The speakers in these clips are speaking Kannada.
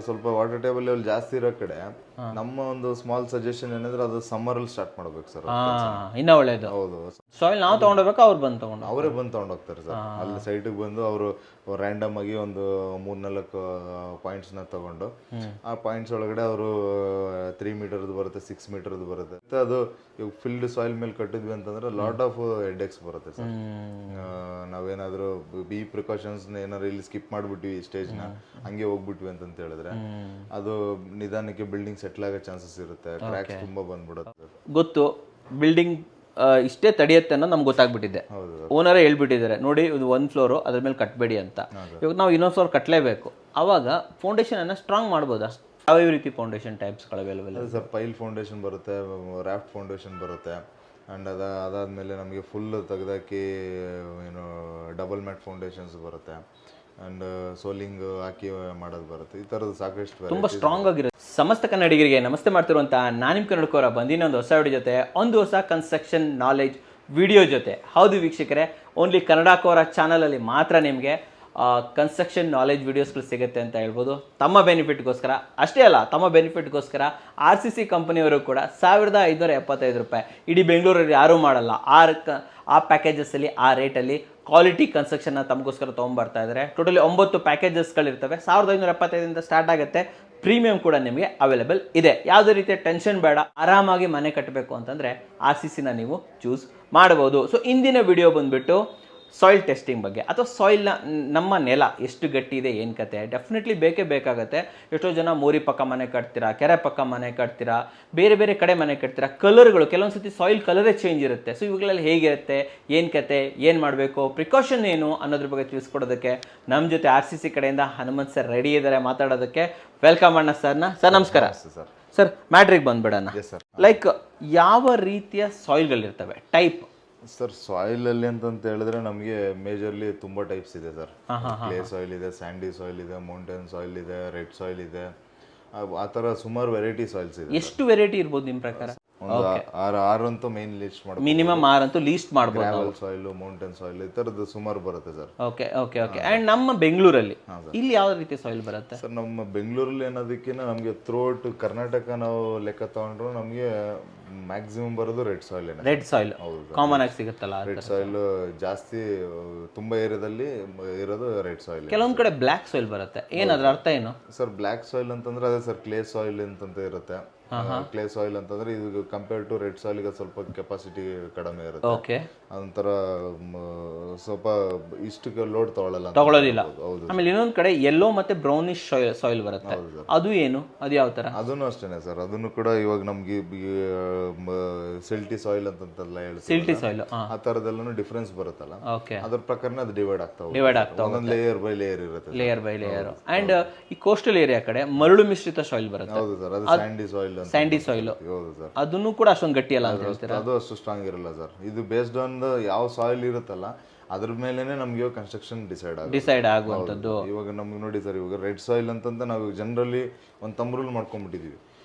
ಸ್ವಲ್ಪ ವಾಟರ್ ಟೇಬಲ್ ಲೆವೆಲ್ ಜಾಸ್ತಿ ಇರೋ ಕಡೆ ನಮ್ಮ ಒಂದು ಸ್ಮಾಲ್ ಸಜೆಷನ್ ಏನಂದ್ರೆ ಅದು ಸಮ್ಮರ್ ಅಲ್ಲಿ ಸ್ಟಾರ್ಟ್ ಮಾಡ್ಬೇಕು ಸರ್. ಇನ್ನ ಒಳ್ಳೇದು. ಹೌದು, ಸಾಯಿಲ್ ನಾವು ತಗೊಂಡೋಗ್ಬೇಕು, ಅವ್ರು ಬಂದು ಅವರೇ ಬಂದು ತಗೊಂಡೋಗ್ತಾರೆ ಸರ್. ಅಲ್ಲಿ ಸೈಟಿಗೆ ಬಂದು ಅವರು ರ್ಯಾಂಡಮ್ ಆಗಿ ಒಂದು 3-4 ಪಾಯಿಂಟ್ಸ್ನ ತಗೊಂಡು ಆ ಪಾಯಿಂಟ್ಸ್ ಒಳಗಡೆ ಅವರು 3 ಮೀಟರ್ದು ಬರುತ್ತೆ, 6 ಮೀಟರ್ದು ಬರುತ್ತೆ. ಅದು ಇವಾಗ ಫಿಲ್ಡ್ ಸಾಯಿಲ್ ಮೇಲೆ ಕಟ್ಟಿದ್ವಿ ಅಂತಂದ್ರೆ ಲಾಟ್ ಆಫ್ ಹೆಡ್ಎಕ್ಸ್ ಬರುತ್ತೆ ಸರ್. ನಾವೇನಾದ್ರೂ ಈ ಪ್ರಿಕಾಷನ್ಸ್ ಏನಾದ್ರು ಇಲ್ಲಿ ಸ್ಕಿಪ್ ಮಾಡ್ಬಿಟ್ವಿ ಸ್ಟೇಜ್ನ, ಹಂಗೆ ಹೋಗ್ಬಿಟ್ವಿ ಅಂತ ಹೇಳಿದ್ರೆ ಅದು ನಿಧಾನಕ್ಕೆ ಬಿಲ್ಡಿಂಗ್ ಸೆಟ್ಲ್ ಆಗೋ ಚಾನ್ಸಸ್ ಇರುತ್ತೆ, ಕ್ರ್ಯಾಕ್ಸ್ ತುಂಬಾ ಬಂದ್ಬಿಡುತ್ತೆ. ಗೊತ್ತು, ಬಿಲ್ಡಿಂಗ್ ಇಷ್ಟೇ ತಡೆಯುತ್ತೆ ಅನ್ನೋದು ನಮ್ಗೆ ಗೊತ್ತಾಗ್ಬಿಟ್ಟಿದೆ. ಓನರೇ ಹೇಳ್ಬಿಟ್ಟಿದ್ದಾರೆ, ನೋಡಿ ಇದು 1 ಫ್ಲೋರು, ಅದ್ರ ಮೇಲೆ ಕಟ್ಟಬೇಡಿ ಅಂತ. ಇವಾಗ ನಾವು ಇನ್ನೊಂದು ಫ್ಲೋರ್ ಕಟ್ಟಲೇಬೇಕು. ಆವಾಗ ಫೌಂಡೇಶನ್ ಅನ್ನ ಸ್ಟ್ರಾಂಗ್ ಮಾಡ್ಬೋದಾ? ಯಾವ ರೀತಿ ಫೌಂಡೇಶನ್ ಟೈಪ್ಸ್ಗಳು ಅವೈಲೇಬಲ್ ಇದೆ ಸರ್? ಪೈಲ್ ಫೌಂಡೇಶನ್ ಬರುತ್ತೆ, ರಾಫ್ಟ್ ಫೌಂಡೇಶನ್ ಬರುತ್ತೆ, ಆ್ಯಂಡ್ ಅದಾದಮೇಲೆ ನಮಗೆ ಫುಲ್ ತೆಗೆದಾಕಿ ಏನು ಡಬಲ್ ಮ್ಯಾಟ್ ಫೌಂಡೇಶನ್ಸ್ ಬರುತ್ತೆ, ಆ್ಯಂಡ್ ಸೋಲಿಂಗ್ ಹಾಕಿ ಮಾಡೋದು ಬರುತ್ತೆ. ಈ ಥರದ್ದು ಸಾಕಷ್ಟು ತುಂಬ ಸ್ಟ್ರಾಂಗ್ ಆಗಿರುತ್ತೆ. ಸಮಸ್ತ ಕನ್ನಡಿಗರಿಗೆ ನಮಸ್ತೆ ಮಾಡ್ತಿರುವಂಥ ನಾನು ನಿಮ್ಮ ಕನ್ನಡಕವರ ಬಂದಿನ ಒಂದು ಹೊಸ ವಿಡಿಯೋ ಜೊತೆ, ಒಂದು ಹೊಸ ಕನ್ಸ್ಟ್ರಕ್ಷನ್ ನಾಲೆಜ್ ವಿಡಿಯೋ ಜೊತೆ. ಹೌದು ವೀಕ್ಷಕರೇ, ಓನ್ಲಿ ಕನ್ನಡಕವರ ಚಾನಲಲ್ಲಿ ಮಾತ್ರ ನಿಮಗೆ ಕನ್ಸ್ಟ್ರಕ್ಷನ್ ನಾಲೆಜ್ ವಿಡಿಯೋಸ್ಗಳು ಸಿಗುತ್ತೆ ಅಂತ ಹೇಳ್ಬೋದು. ತಮ್ಮ ಬೆನಿಫಿಟ್ಗೋಸ್ಕರ ಅಷ್ಟೇ ಅಲ್ಲ, ತಮ್ಮ ಬೆನಿಫಿಟ್ಗೋಸ್ಕರ RCC ಕಂಪನಿಯವರು ಕೂಡ 1575 ರೂಪಾಯಿ ಇಡೀ ಬೆಂಗಳೂರಲ್ಲಿ ಯಾರೂ ಮಾಡಲ್ಲ. ಆ ಪ್ಯಾಕೇಜಸ್ಸಲ್ಲಿ ಆ ರೇಟಲ್ಲಿ ಕ್ವಾಲಿಟಿ ಕನ್ಸ್ಟ್ರಕ್ಷನ್ನ ತಮಗೋಸ್ಕರ ತೊಗೊಂಬರ್ತಾ ಇದ್ದಾರೆ. ಟೋಟಲಿ 9 ಪ್ಯಾಕೇಜಸ್ಗಳಿರ್ತವೆ. 1575 ಸ್ಟಾರ್ಟ್ ಆಗುತ್ತೆ. ಪ್ರೀಮಿಯಂ ಕೂಡ ನಿಮಗೆ ಅವೈಲೇಬಲ್ ಇದೆ. ಯಾವುದೇ ರೀತಿಯ ಟೆನ್ಷನ್ ಬೇಡ. ಆರಾಮಾಗಿ ಮನೆ ಕಟ್ಟಬೇಕು ಅಂತಂದರೆ RCCನ ನೀವು ಚೂಸ್ ಮಾಡಬಹುದು. ಸೊ ಇಂದಿನ ವಿಡಿಯೋ ಬಂದುಬಿಟ್ಟು ಸಾಯಿಲ್ ಟೆಸ್ಟಿಂಗ್ ಬಗ್ಗೆ, ಅಥವಾ ಸಾಯಿಲ್ನ ನಮ್ಮ ನೆಲ ಎಷ್ಟು ಗಟ್ಟಿ ಇದೆ, ಏನು ಕತೆ. ಡೆಫಿನೆಟ್ಲಿ ಬೇಕೇ ಬೇಕಾಗುತ್ತೆ. ಎಷ್ಟೋ ಜನ ಮೋರಿ ಪಕ್ಕ ಮನೆ ಕಟ್ತೀರಾ, ಕೆರೆ ಪಕ್ಕ ಮನೆ ಕಟ್ತೀರಾ, ಬೇರೆ ಬೇರೆ ಕಡೆ ಮನೆ ಕಟ್ತೀರಾ. ಕಲರ್ಗಳು ಕೆಲವೊಂದು ಸತಿ ಸಾಯಿಲ್ ಕಲರೇ ಚೇಂಜ್ ಇರುತ್ತೆ. ಸೊ ಇವುಗಳಲ್ಲಿ ಹೇಗಿರುತ್ತೆ, ಏನು ಕತೆ, ಏನು ಮಾಡಬೇಕು, ಪ್ರಿಕಾಷನ್ ಏನು ಅನ್ನೋದ್ರ ಬಗ್ಗೆ ತಿಳಿಸ್ಕೊಡೋದಕ್ಕೆ ನಮ್ಮ ಜೊತೆ RCC ಕಡೆಯಿಂದ ಹನುಮಂತ್ ಸರ್ ರೆಡಿ ಇದ್ದಾರೆ ಮಾತಾಡೋದಕ್ಕೆ. ವೆಲ್ಕಮ್ ಅಣ್ಣ ಸರ್ನ. ಸರ್ ನಮಸ್ಕಾರ. ಸರ್ ಮ್ಯಾಟ್ರಿಗೆ ಬಂದ್ಬಿಡೋಣ. ಲೈಕ್ ಯಾವ ರೀತಿಯ ಸಾಯಿಲ್ಗಳಿರ್ತವೆ, ಟೈಪ್? ಸರ್ ಸಾಯಿಲ್ ಅಲ್ಲಿ ಅಂತ ಹೇಳಿದ್ರೆ ನಮಗೆ ಮೇಜರ್ಲಿ ತುಂಬಾ ಟೈಪ್ಸ್ ಇದೆ ಸರ್. ಕ್ಲೇ ಸಾಯಿಲ್ ಇದೆ, ಸ್ಯಾಂಡಿ ಸಾಯಿಲ್ ಇದೆ, ಮೌಂಟೇನ್ ಸಾಯಿಲ್ ಇದೆ, ರೆಡ್ ಸಾಯಿಲ್ ಇದೆ, ಆ ತರ ಸುಮಾರು ವೆರೈಟಿ ಸಾಯಿಲ್ಸ್ ಇದೆ. ಎಷ್ಟು ವೆರೈಟಿ ಇರ್ಬೋದು ನಿಮ್ಮ ಪ್ರಕಾರ? ಆರು ಅಂತೂ ಮೇನ್ ಲಿಸ್ಟ್ ಮಾಡ್ಬೋದು. ಮಿನಿಮಮ್ 6 ಅಂತೂ ಲೀಸ್ಟ್ ಮಾಡ್ಬೋದು. ಗ್ರಾವೆಲ್ ಸಾಯಿಲ್, ಮೌಂಟೇನ್ ಸಾಯಿಲ್, ಈ ತರದ್ದು ಸುಮಾರು ಬರುತ್ತೆ sir. Okay okay okay. And ನಮ್ಮ ಬೆಂಗಳೂರಲ್ಲಿ ಇಲ್ಲಿ ಯಾವ ರೀತಿ ಸಾಯಿಲ್ ಬರುತ್ತೆ ಸರ್? ನಮ್ಮ ಬೆಂಗಳೂರಲ್ಲಿ ಅನ್ನೋದಕ್ಕಿಂತ ನಮಗೆ ಥ್ರೂಔಟ್ ಕರ್ನಾಟಕ ನಾವು ಲೆಕ್ಕ ತಗೊಂಡ್ರು ನಮಗೆ ಮ್ಯಾಕ್ಸಿಮಮ್ ಬರೋದು red soil. Red soil common ಆಗಿ ಸಿಗುತ್ತಲ್ಲ, ರೆಡ್ ಸಾಯಿಲ್ ಜಾಸ್ತಿ ತುಂಬಾ ಏರಿಯಾದಲ್ಲಿ ಇರೋದು ರೆಡ್ ಸಾಯಿಲ್. ಕೆಲವೊಂದ್ ಕಡೆ ಬ್ಲ್ಯಾಕ್ ಸಾಯಿಲ್ ಬರುತ್ತೆ. ಏನದ್ರ ಅರ್ಥ ಏನು ಸರ್? ಬ್ಲ್ಯಾಕ್ ಸಾಯಿಲ್ ಅಂತಂದ್ರೆ ಅದೇ ಸರ್, ಕ್ಲೇ ಸಾಯಿಲ್ ಅಂತ ಇರುತ್ತೆ. ಕ್ಲೇ ಸಾಯಿಲ್ ಅಂತಂದ್ರೆ ಇದು ಕಂಪೇರ್ ಟು ರೆಡ್ ಸಾಯಿಲ್ ಗೆ ಸ್ವಲ್ಪ ಕೆಪಾಸಿಟಿ ಕಡಿಮೆ ಇರುತ್ತೆ. ಓಕೆ. ಅದೊಂಥರ ಸ್ವಲ್ಪ ಇಷ್ಟು ಲೋಡ್ ತಗೊಳ್ಳೋದಿಲ್ಲ. ಆಮೇಲೆ ಇನ್ನೊಂದ್ ಕಡೆ ಯೆಲ್ಲೋ ಮತ್ತೆ ಬ್ರೌನಿಶ್ ಸಾಯಿಲ್ ಬರುತ್ತೆ. ಅದು ಏನು, ಅದು ಯಾವ ತರ? ಅದನ್ನು ಅಷ್ಟೇನೆ ಸರ್. ಅದನ್ನು ಕೂಡ ಇವಾಗ ನಮ್ಗೆ ಸಿಲ್ಟಿ ಸಾಯಿಲ್ ಅಂತೆಲ್ಲ ಹೇಳ್ತೀವಿ. ಸಿಲ್ಟಿ ಸಾಯಿಲ್ ಆ ತರದೆಲ್ಲೂ ಡಿಫರೆನ್ಸ್ ಬರುತ್ತಲ್ಲ, ಅದ್ರ ಪ್ರಕಾರನೇ ಅದು ಡಿವೈಡ್ ಆಗ್ತಾ ಒಂದೊಂದು ಲೇಯರ್ ಬೈ ಲೇಯರ್ ಇರುತ್ತೆ. Layer by layer. ಅಂಡ್ ಈ ಕೋಸ್ಟಲ್ ಏರಿಯಾ ಕಡೆ ಮರಳು ಮಿಶ್ರಿತ ಸಾಯಿಲ್ ಬರುತ್ತೆ. ಹೌದು ಸರ್, ಅದು ಸ್ಯಾಂಡಿ ಸಾಯಿಲ್. Sandy soil. ಹೌದು ಸರ್. ಅದನ್ನು ಕೂಡ ಅಷ್ಟೊಂದು ಗಟ್ಟಿ ಅಲ್ಲ ಅಂತ ಹೇಳ್ತೀರಾ? ಅದು ಅಷ್ಟು ಸ್ಟ್ರಾಂಗ್ ಇರಲ್ಲ ಸರ್. ಇದು ಬೇಸ್ಡ್ ಆನ್ ಯಾವ ಸಾಯಿಲ್ ಇರುತ್ತಲ್ಲ ಅದ್ರ ಮೇಲೆನೆ ನಮ್ಗೆ ಕನ್ಸ್ಟ್ರಕ್ಷನ್ ಡಿಸೈಡ್ ಆಗುವಂಥದ್ದು. ಇವಾಗ ನಮ್ಗೆ ನೋಡಿ ಸರ್, ಇವಾಗ ರೆಡ್ ಸಾಯಿಲ್ ಅಂತಂತ ನಾವು ಜನರಲಿ ಒಂದು ತಮ್ ರೂಲ್ ಮಾಡ್ಕೊಂಡ್ಬಿಟ್ಟಿದೀವಿ.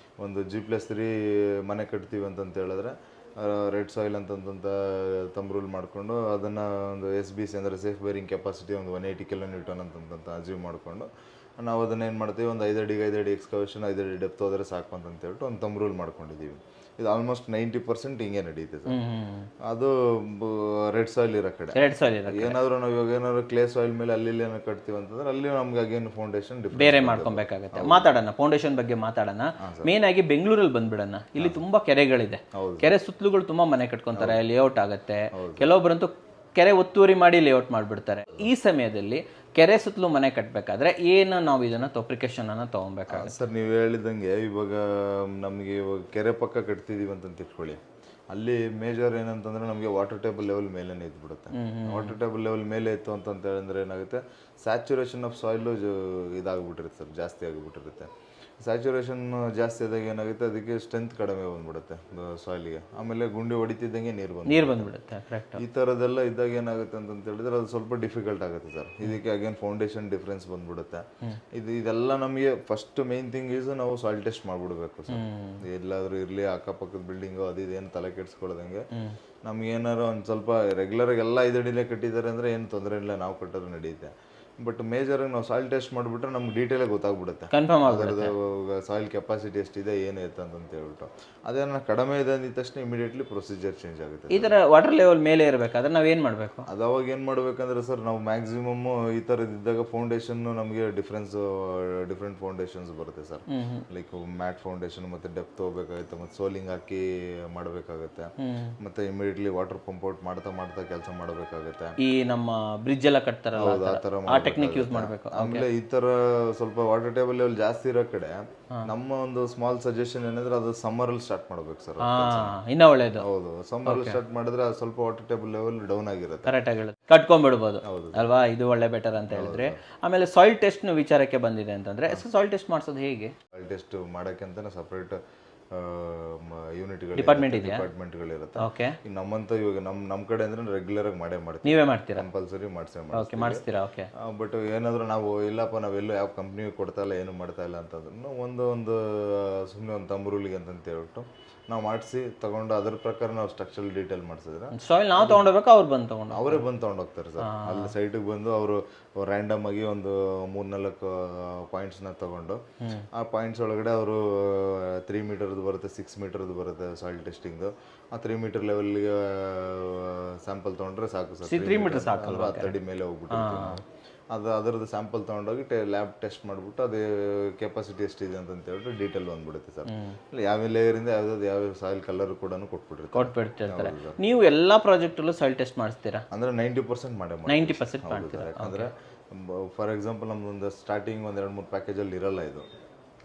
ಒಂದು G+3 ಮನೆ ಕಟ್ತೀವಿ ಅಂತ ಹೇಳಿದ್ರೆ ರೆಡ್ ಸಾಯಿಲ್ ಅಂತಂತ ತಮ್ ರೂಲ್ ಮಾಡಿಕೊಂಡು ಅದನ್ನು ಒಂದು SBC ಅಂದರೆ ಸೇಫ್ ಬೇರಿಂಗ್ ಕೆಪಾಸಿಟಿ ಒಂದು 180 kN ಅಂತಂತ ಅಚೀವ್ ಮಾಡಿಕೊಂಡು ನಾವು ಅದನ್ನ ಏನು ಮಾಡ್ತೀವಿ, ಒಂದು 5 ಅಡಿಗೆ 5 ಅಡಿ ಎಕ್ಸ್ಕವೇಷನ್, 5 ಅಡಿ ಡೆಪ್ತ್ ಹೋದರೆ ಸಾಕು ಅಂತ ಹೇಳ್ಬಿಟ್ಟು ಒಂದು ತಮ್ ರೂಲ್ ಮಾಡ್ಕೊಂಡಿದ್ದೀವಿ. ಇದು ಆಲ್ಮೋಸ್ಟ್ 90% ಹಿಂಗೆ ನಡೀತೆ ಸರ್. ಅದು ರೆಡ್ ಸಾಯಿಲ್ ಇರೋ ಕಡೆ. ಏನಾದರೂ ನಾವು ಇವಾಗ ಏನಾದ್ರು ಕ್ಲೇ ಸಾಯಿಲ್ ಮೇಲೆ ಅಲ್ಲಿ ಏನೋ ಕಟ್ತೀವಿ ಅಂತಂದ್ರೆ ಅಲ್ಲಿ ನಮ್ಗೆ ಅಗೇನ್ ಫೌಂಡೇಶನ್ ಬೇರೆ ಮಾಡ್ಕೊಬೇಕಾಗುತ್ತೆ. ಮಾತಾಡೋಣ, ಫೌಂಡೇಶನ್ ಬಗ್ಗೆ ಮಾತಾಡೋಣ. ಮೇನ್ ಆಗಿ ಬೆಂಗಳೂರಲ್ಲಿ ಬಂದ್ಬಿಡೋಣ. ಇಲ್ಲಿ ತುಂಬಾ ಕೆರೆಗಳಿದೆ. ಕೆರೆ ಸುತ್ತಲುಗಳು ತುಂಬಾ ಮನೆ ಕಟ್ಕೊಂತಾರೆ, ಲೇಔಟ್ ಆಗುತ್ತೆ. ಕೆಲವೊಬ್ಬರಂತೂ ಕೆರೆ ಒತ್ತುವರಿ ಮಾಡಿ ಲೇಔಟ್ ಮಾಡಿಬಿಡ್ತಾರೆ. ಈ ಸಮಯದಲ್ಲಿ ಕೆರೆ ಸುತ್ತಲೂ ಮನೆ ಕಟ್ಟಬೇಕಾದ್ರೆ ಏನು ನಾವು ಇದನ್ನ ಪ್ರಿಕಾಷನ್ ಅನ್ನ ತಗೊಬೇಕಾಗುತ್ತೆ? ಸರ್ ನೀವು ಹೇಳಿದಂಗೆ ಇವಾಗ ನಮಗೆ ಇವಾಗ ಕೆರೆ ಪಕ್ಕ ಕಟ್ತಿದೀವಿ ಅಂತ ಇಟ್ಕೊಳ್ಳಿ, ಅಲ್ಲಿ ಮೇಜರ್ ಏನಂತಂದ್ರೆ ನಮಗೆ ವಾಟರ್ ಟೇಬಲ್ ಲೆವೆಲ್ ಮೇಲೆ ಇದ್ಬಿಡುತ್ತೆ. ವಾಟರ್ ಟೇಬಲ್ ಲೆವೆಲ್ ಮೇಲೆ ಇತ್ತು ಅಂತ ಹೇಳಿದ್ರೆ ಏನಾಗುತ್ತೆ, ಸ್ಯಾಚುರೇಷನ್ ಆಫ್ ಸಾಯಿಲ್ ಇದಾಗ್ಬಿಟ್ಟಿರುತ್ತೆ ಸರ್, ಜಾಸ್ತಿ ಆಗಿಬಿಟ್ಟಿರುತ್ತೆ. ಸ್ಯಾಚುರೇಷನ್ ಜಾಸ್ತಿ ಆದಾಗ ಏನಾಗುತ್ತೆ, ಅದಕ್ಕೆ ಸ್ಟ್ರೆಂತ್ ಕಡಿಮೆ ಬಂದ್ಬಿಡುತ್ತೆ ಸಾಯಿಲ್ಗೆ. ಆಮೇಲೆ ಗುಂಡಿ ಹೊಡಿತಿದ್ದಂಗೆ ನೀರು ಬಂದ್ಬಿಡುತ್ತೆ. ಈ ಥರದ್ದೆಲ್ಲ ಇದ್ದಾಗ ಏನಾಗುತ್ತೆ ಅಂತ ಹೇಳಿದ್ರೆ ಅದು ಸ್ವಲ್ಪ ಡಿಫಿಕಲ್ಟ್ ಆಗುತ್ತೆ ಸರ್. ಇದಕ್ಕೆ ಅಗೇನ್ ಫೌಂಡೇಶನ್ ಡಿಫ್ರೆನ್ಸ್ ಬಂದ್ಬಿಡುತ್ತೆ. ಇದೆಲ್ಲ ನಮಗೆ ಫಸ್ಟ್ ಮೇನ್ ಥಿಂಗ್ ಈಸ್ ನಾವು ಸಾಯಿಲ್ ಟೆಸ್ಟ್ ಮಾಡ್ಬಿಡ್ಬೇಕು ಸರ್. ಎಲ್ಲಾದ್ರೂ ಇರಲಿ, ಅಕ್ಕಪಕ್ಕದ ಬಿಲ್ಡಿಂಗು ಅದೇನು ತಲೆ ಕೆಡ್ಸ್ಕೊಳ್ಳೋದಂಗೆ ನಮ್ಗೆ ಏನಾರು ಒಂದು ಸ್ವಲ್ಪ ರೆಗ್ಯುಲರ್ ಆಗಿ ಎಲ್ಲ 5 ಅಡಿಲೇ ಕಟ್ಟಿದ್ದಾರೆ ಅಂದರೆ ಏನು ತೊಂದರೆ ಇಲ್ಲ, ನಾವು ಕಟ್ಟೋದು ನಡೆಯುತ್ತೆ. ಬಟ್ ಮೇಜರ್ ನಾವು ಸಾಯಿಲ್ ಟೆಸ್ಟ್ ಮಾಡಿಬಿಟ್ರೆ ನಮ್ಗೆ ಡೀಟೇಲ್ ಗೊತ್ತಾಗ್ಬಿಡುತ್ತೆ, ಕನ್ಫರ್ಮ್ ಅದರದ್ದು ಸಾಯಿಲ್ ಕೆಪಾಸಿಟಿ ಎಷ್ಟಿದೆ ಏನಿರುತ್ತೆ ಅಂತ ಹೇಳ್ಬಿಟ್ಟು. ಅದೇನ ಕಡಿಮೆ ಇದೆ ಅಂದಿದ ತಕ್ಷಣ ಇಮಿಡಿಯೇಟ್ಲಿ ಪ್ರೊಸೀಜರ್ ಚೇಂಜ್ ಆಗುತ್ತೆ. ಈ ಥರ ವಾಟರ್ ಲೆವೆಲ್ ಮೇಲೆ ಇರಬೇಕಾದ್ರೆ ನಾವೇನು ಮಾಡಬೇಕು? ಅದು ಅವಾಗ ಏನು ಮಾಡಬೇಕಂದ್ರೆ ಸರ್, ನಾವು ಮ್ಯಾಕ್ಸಿಮಮ್ ಈ ಥರದ್ದಿದ್ದಾಗ ಫೌಂಡೇಶನ್ ನಮಗೆ ಡಿಫ್ರೆಂಟ್ ಫೌಂಡೇಶನ್ಸ್ ಬರುತ್ತೆ ಸರ್. ಲೈಕ್ ಮ್ಯಾಟ್ ಫೌಂಡೇಶನ್ ಮತ್ತೆ ಡೆಪ್ತ್ ಹೋಗ್ಬೇಕಾಗುತ್ತೆ, ಮತ್ತೆ ಸೋಲಿಂಗ್ ಹಾಕಿ ಮಾಡಬೇಕಾಗುತ್ತೆ, ಮತ್ತೆ ಇಮಿಡಿಯೇಟ್ಲಿ ವಾಟರ್ ಪಂಪ್ ಔಟ್ ಮಾಡ್ತಾ ಕೆಲಸ ಮಾಡಬೇಕಾಗುತ್ತೆ. ಈ ನಮ್ಮ ಬ್ರಿಡ್ಜ್ ಎಲ್ಲ ಕಟ್ತಾರಲ್ಲ ಆ ಟೆಕ್ನಿಕ್ ಯೂಸ್ ಮಾಡಬೇಕು. ಆಮೇಲೆ ಈ ತರ ಸ್ವಲ್ಪ ವಾಟರ್ ಟೇಬಲ್ ಲೆವೆಲ್ ಜಾಸ್ತಿ ಇರೋ ಕಡೆ ನಮ್ಮ ಒಂದು ಸ್ಮಾಲ್ ಸಜೆಷನ್ ಏನಂದ್ರೆ ಅದು ಸಮ್ಮರ್ ಅಲ್ಲಿ ಸ್ಟಾರ್ಟ್ ಮಾಡ್ಬೇಕು ಸರ್. ಇನ್ನ ಒಳ್ಳೇದು. ಹೌದು, ಸಮ್ಮರ್ ಅಲ್ಲಿ ಸ್ಟಾರ್ಟ್ ಮಾಡಿದ್ರೆ ಅದು ಸ್ವಲ್ಪ ವಾಟರ್ ಟೇಬಲ್ ಲೆವೆಲ್ ಡೌನ್ ಆಗಿರುತ್ತೆ. ಕರೆಕ್ಟ್ ಆಗಿರುತ್ತೆ, ಕಟ್ಕೊಂಡ್ಬಿಡ್ಬೋದು ಅಲ್ವಾ? ಇದು ಒಳ್ಳೆ ಬೆಟರ್ ಅಂತ ಹೇಳಿದ್ರೆ. ಆಮೇಲೆ ಸಾಯಿಲ್ ಟೆಸ್ಟ್ ವಿಚಾರಕ್ಕೆ ಬಂದಿದೆ ಅಂತಂದ್ರೆ ಸಾಯಿಲ್ ಟೆಸ್ಟ್ ಮಾಡಿಸೋದು ಹೇಗೆ? ಸಾಯಿಲ್ ಟೆಸ್ಟ್ ಮಾಡಕ್ಕೆ ಅಂತಾನೆ ಸಪರೇಟ್ ಯೂನಿಟ್ಗಳು ಡಿಪಾರ್ಟ್ಮೆಂಟ್ಗಳಿರುತ್ತೆ. ಓಕೆ. ನಮ್ಮಂತ ಇವಾಗ ನಮ್ಮ ಕಡೆ ಅಂದ್ರೆ ರೆಗ್ಯುಲರ್ ಆಗಿ ಮಾಡ್ತೀವಿ. ನೀವೇ ಮಾಡ್ತೀರಾ? ಕಂಪಲ್ಸರಿ ಮಾಡಿಸ್ತೀರಾ? ಓಕೆ. ಬಟ್ ಏನಾದ್ರು ನಾವು ಇಲ್ಲಪ್ಪ ನಾವೆಲ್ಲೂ ಯಾವ ಕಂಪ್ನಿ ಕೊಡ್ತಾ ಇಲ್ಲ, ಏನು ಮಾಡ್ತಾ ಇಲ್ಲ ಅಂತಂದ್ರೂ ಒಂದು ಸುಮ್ಮನೆ ಒಂದು ತಂಬ್ರೂಲಿಗೆ ಅಂತ ಹೇಳ್ಬಿಟ್ಟು ನಾವು ಮಾಡಿಸಿ ತಗೊಂಡು ಅದ್ರ ಪ್ರಕಾರ ನಾವು ಸ್ಟ್ರಕ್ಚರಲ್ ಡೀಟೇಲ್ ಮಾಡಿಸಿದ್ರೆ ಸಾಯಿಲ್ ನಾವು ತಗೊಂಡೋಗ್ಬೇಕು, ಅವ್ರು ಬಂದು ಅವರೇ ಬಂದು ತಗೊಂಡೋಗ್ತಾರೆ ಸರ್. ಅಲ್ಲಿ ಸೈಟಿಗೆ ಬಂದು ಅವರು ರ್ಯಾಂಡಮ್ ಆಗಿ ಒಂದು 3-4 ಪಾಯಿಂಟ್ಸ್ನ ತಗೊಂಡು ಆ ಪಾಯಿಂಟ್ಸ್ ಒಳಗಡೆ ಅವರು 3 ಮೀಟರ್ದು ಬರುತ್ತೆ, 6 ಮೀಟರ್ದು ಬರುತ್ತೆ ಸಾಯಿಲ್ ಟೆಸ್ಟಿಂಗ್ದು. ಆ 3 ಮೀಟರ್ ಲೆವೆಲ್ಗೆ ಸ್ಯಾಂಪಲ್ ತೊಗೊಂಡ್ರೆ ಸಾಕು ಸರ್. 3 ಮೀಟರ್ ಸಾಕಲ್ವಾ? 10 ಅಡಿ ಮೇಲೆ ಹೋಗ್ಬಿಟ್ಟು ಅದರದ್ದು ಸ್ಯಾಂಪಲ್ ತೊಗೊಂಡೋಗಿ ಲ್ಯಾಬ್ ಟೆಸ್ಟ್ ಮಾಡಿಬಿಟ್ಟು ಅದೇ ಕೆಪಾಸಿಟಿ ಎಷ್ಟಿದೆ ಅಂತ ಹೇಳ್ಬಿಟ್ಟು ಡೀಟೇಲ್ ಬಂದ್ಬಿಡುತ್ತೆ ಸರ್. ಯಾವ ಲೇಯರಿಂದ ಯಾವ ಸಾಯಿಲ್ ಕಲರ್ ಕೂಡ ಕೊಟ್ಬಿಡ್ತಿರ್ತಾರೆ. ನೀವು ಎಲ್ಲಾ ಪ್ರಾಜೆಕ್ಟಲ್ಲೂ ಸಾಯಿಲ್ ಟೆಸ್ಟ್ ಮಾಡಿಸ್ತೀರಾ? ಅಂದ್ರೆ 90% ಮಾಡೇ 90% ಮಾಡ್ತೀರಾ? ಯಾಕಂದ್ರೆ ಫಾರ್ ಎಕ್ಸಾಂಪಲ್ ನಮ್ದೊಂದು ಸ್ಟಾರ್ಟಿಂಗ್ 1-2-3 ಪ್ಯಾಕೇಜಲ್ಲಿ ಇರಲ್ಲ ಇದು,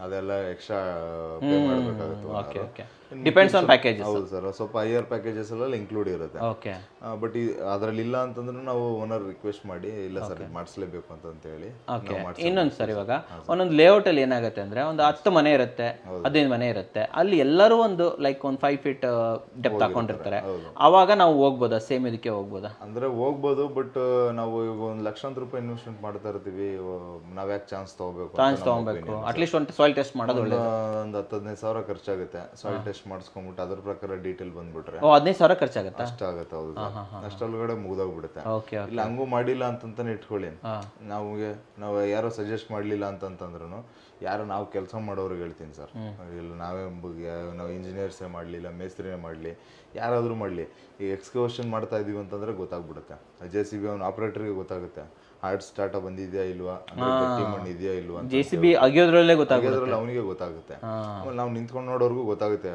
ಅದೆಲ್ಲ ಎಕ್ಸ್ಟ್ರಾ ಪೇ ಮಾಡಬೇಕಾಗುತ್ತೆ. Depends on package. ಹೌದು ಸರ್, ಸ್ವಲ್ಪ ಹೈಯರ್ ಪ್ಯಾಕೇಜಸ್ ಎಲ್ಲ ಇನ್ಕ್ಲೂಡ್ ಇರುತ್ತೆ. ಓಕೆ. ಬಟ್ ಅದರಲ್ಲಿ ಇಲ್ಲ ಅಂತಂದ್ರೆ ನಾವು ಓನರ್ ರಿಕ್ವೆಸ್ಟ್ ಮಾಡಿ ಇಲ್ಲ ಸರ್ ಇದು ಮಾಡಿಸ್ಲೇಬೇಕು ಅಂತ ಹೇಳಿ. ಇನ್ನೊಂದು ಸರ್, ಇವಾಗ ಒಂದೊಂದು ಲೇಔಟ್ ಅಲ್ಲಿ ಏನಾಗುತ್ತೆ ಅಂದ್ರೆ ಒಂದು 10 ಮನೆ ಇರುತ್ತೆ, 15 ಮನೆ ಇರುತ್ತೆ, ಅಲ್ಲಿ ಎಲ್ಲರೂ ಒಂದು ಲೈಕ್ ಒಂದು 5 ಫೀಟ್ ಡೆಪ್ತ್ ಹಾಕೊಂಡಿರ್ತಾರೆ. ಅವಾಗ ನಾವು ಹೋಗ್ಬೋದಾ? ಸೇಮ್ ಇದಕ್ಕೆ ಹೋಗ್ಬೋದಾ? ಅಂದ್ರೆ ಹೋಗ್ಬೋದು, ಬಟ್ ನಾವು ಈಗ ₹1,00,000 ಇನ್ವೆಸ್ಟ್ಮೆಂಟ್ ಮಾಡ್ತಾ ಇರ್ತೀವಿ, ನಾವ್ ಯಾಕೆ ಚಾನ್ಸ್ ತಗೋಬೇಕು? ಅಟ್ಲೀಸ್ಟ್ ಒಂದು ಸಾಯಿಲ್ ಟೆಸ್ಟ್ ಮಾಡೋದು ಒಳ್ಳೆಯದು. ಒಂದು 10-15 ಸಾವಿರ ಖರ್ಚಾಗುತ್ತೆ ಸಾಯಿಲ್ ಟೆಸ್ಟ್ ಮಾಡಿಸ್ಕೊಂಡ್ಬಿಟ್ಟು ಅದ್ರ ಪ್ರಕಾರ ಡೀಟೇಲ್ ಬಂದ್ಬಿಟ್ರೆ 15,000 ಖರ್ಚಾಗುತ್ತೆ ಅಷ್ಟಾಗುತ್ತೆ. ಹೌದು, ಅಷ್ಟೊಳಗಡೆ ಮುಗ್ದೋಗ್ಬಿಡುತ್ತೆ. ಇಲ್ಲ ಹಂಗೂ ಮಾಡಿಲ್ಲ ಅಂತಂತಾನೆ ಇಟ್ಕೊಳ್ಳಿ, ನಾವು ಯಾರೋ ಸಜೆಸ್ಟ್ ಮಾಡ್ಲಿಲ್ಲ ಅಂತಂತಂದ್ರು ಯಾರು ನಾವು ಕೆಲಸ ಮಾಡೋರಿಗೆ ಹೇಳ್ತೀನಿ ಸರ್, ಇಲ್ಲ ನಾವು ಇಂಜಿನಿಯರ್ಸೇ ಮಾಡಲಿಲ್ಲ, ಮೇಸ್ತ್ರಿನೇ ಮಾಡಲಿ, ಯಾರಾದರೂ ಮಾಡಲಿ, ಈ ಎಕ್ಸ್ಕವೇಷನ್ ಮಾಡ್ತಾ ಇದೀವಿ ಅಂತಂದ್ರೆ ಗೊತ್ತಾಗ್ಬಿಡುತ್ತೆ. JCB ಅವನ ಆಪರೇಟರ್ಗೆ ಗೊತ್ತಾಗುತ್ತೆ ಹಾರ್ಡ್ ಸ್ಟಾರ್ಟ್ ಬಂದಿದ್ಯಾ ಇಲ್ವಾ, ಗಟ್ಟಿ ಮಣ್ಣು ಇದೆಯಾ ಇಲ್ವಾ, JCB ಅಗಿಯೋದ್ರಲ್ಲೇ ಗೊತ್ತಾಗುತ್ತೆ, ಅವನಿಗೆ ಗೊತ್ತಾಗುತ್ತೆ. ಆಮೇಲೆ ನಾವು ನಿಂತ್ಕೊಂಡು ನೋಡೋರ್ಗೂ ಗೊತ್ತಾಗುತ್ತೆ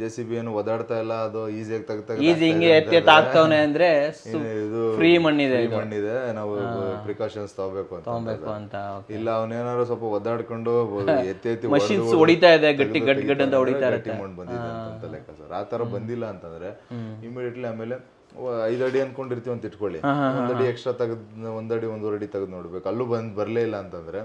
JCB ಏನು ಒದಾಡ್ತಾ ಇಲ್ಲ, ಅದು ಈಸಿಯಾಗಿ ಆಗ್ತಾವನೆ ಅಂದ್ರೆ ಇದು ಫ್ರೀ ಮಣ್ಣಿದೆ, ನಾವು ಪ್ರಿಕಾಷನ್ಸ್ ತಗೋಬೇಕು ಅಂತ. ಇಲ್ಲ ಅವನೇನಾದ್ರು ಸ್ವಲ್ಪ ಒದ್ದಾಡ್ಕೊಂಡು ಎತ್ತಿ ಮಷಿನ್ಸ್ ಹೊಡಿತಾ ಇದೆ, ಗಟ್ಟಿ ಅಂತ ಹೊಡಿತಾ ಗಟ್ಟಿ ಮಣ್ಣು ಬಂದಿದೆ ಅಂತ ಲೆಕ್ಕ ಸರ್. ಆ ತರ ಬಂದಿಲ್ಲ ಅಂತಂದ್ರೆ ಇಮಿಡಿಯೇಟ್ಲಿ ಆಮೇಲೆ 5 ಅಡಿ ಅನ್ಕೊಂಡಿರ್ತೀವಿ ಅಂತ ಇಟ್ಕೊಳ್ಳಿ, 1 ಅಡಿ ಎಕ್ಸ್ಟ್ರಾ ತೆಗೆದು 1 ಅಡಿ 1.5 ಅಡಿ ತೆಗೆದು ನೋಡ್ಬೇಕು. ಅಲ್ಲೂ ಬರಲೇ ಇಲ್ಲ ಅಂತಂದ್ರೆ